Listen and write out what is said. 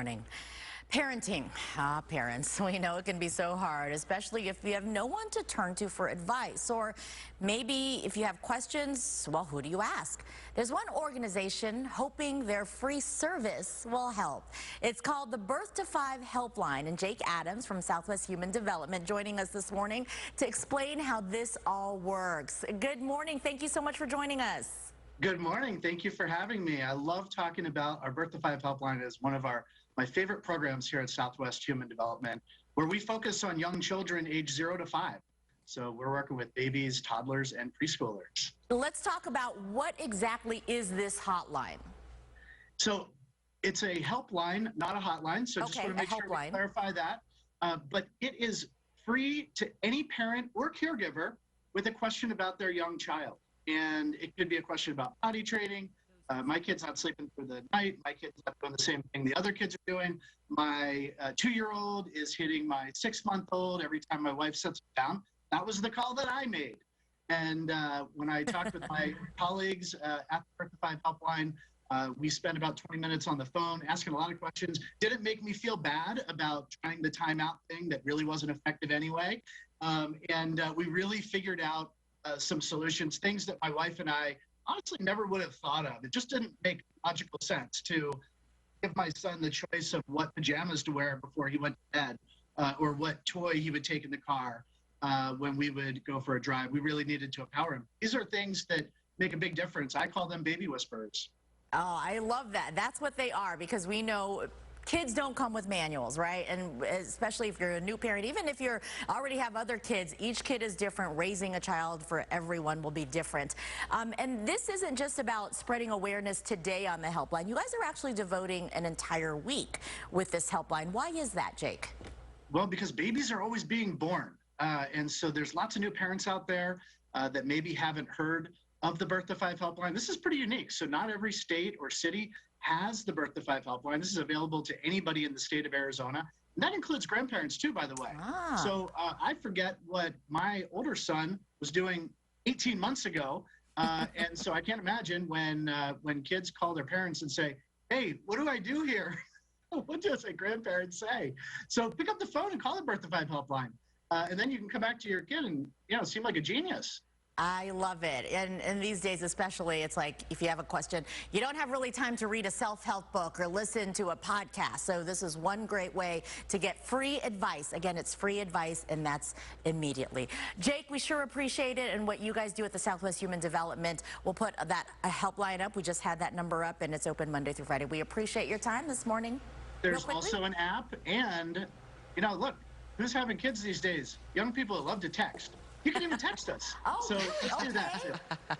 morning. Parenting. Parents, we know it can be so hard, especially if you have no one to turn to for advice. Or maybe if you have questions, well, who do you ask? There's one organization hoping their free service will help. It's called the Birth to Five Helpline, and Jake Adams from Southwest Human Development joining us this morning to explain how this all works. Good morning. Thank you so much for joining us. Good morning. Thank you for having me. I love talking about our Birth to Five Helpline. Is one of my favorite programs here at Southwest Human Development, where we focus on young children age 0 to 5. So we're working with babies, toddlers, and preschoolers. Let's talk about what exactly is this hotline. So it's a helpline, not a hotline. So just want to make sure we clarify that. But it is free to any parent or caregiver with a question about their young child. And it could be a question about potty training. My kid's not sleeping through the night. My kid's not doing the same thing the other kids are doing. My 2-year-old is hitting my 6-month-old every time my wife sets him down. That was the call that I made. And when I talked with my colleagues at the Birth to Five Helpline, we spent about 20 minutes on the phone asking a lot of questions. Didn't make me feel bad about trying the timeout thing that really wasn't effective anyway. We really figured out some solutions, things that my wife and I honestly never would have thought of. It just didn't make logical sense to give my son the choice of what pajamas to wear before he went to bed, or what toy he would take in the car when we would go for a drive. We really needed to empower him. These are things that make a big difference. I call them baby whisperers. Oh, I love that. That's what they are, because we know kids don't come with manuals, right? And especially if you're a new parent, even if you already have other kids, each kid is different. Raising a child for everyone will be different. And this isn't just about spreading awareness today on the helpline. You guys are actually devoting an entire week with this helpline. Why is that, Jake? Well, because babies are always being born. And so there's lots of new parents out there that maybe haven't heard of the Birth to Five Helpline. This is pretty unique. So not every state or city has the Birth to Five Helpline. This is available to anybody in the state of Arizona. And that includes grandparents too, by the way. So I forget what my older son was doing 18 months ago. And so I can't imagine when kids call their parents and say, hey, what do I do here? What does a grandparent say? So pick up the phone and call the Birth to Five Helpline. And then you can come back to your kid and, seem like a genius. I love it. And these days especially, it's like if you have a question, you don't have really time to read a self-help book or listen to a podcast. So this is one great way to get free advice. Again, it's free advice, and that's immediately. Jake, we sure appreciate it and what you guys do at the Southwest Human Development. We'll put that helpline up. We just had that number up, and it's open Monday through Friday. We appreciate your time this morning. There's also an app, and, look, who's having kids these days? Young people that love to text. You can even text us. Oh, so let's do that too.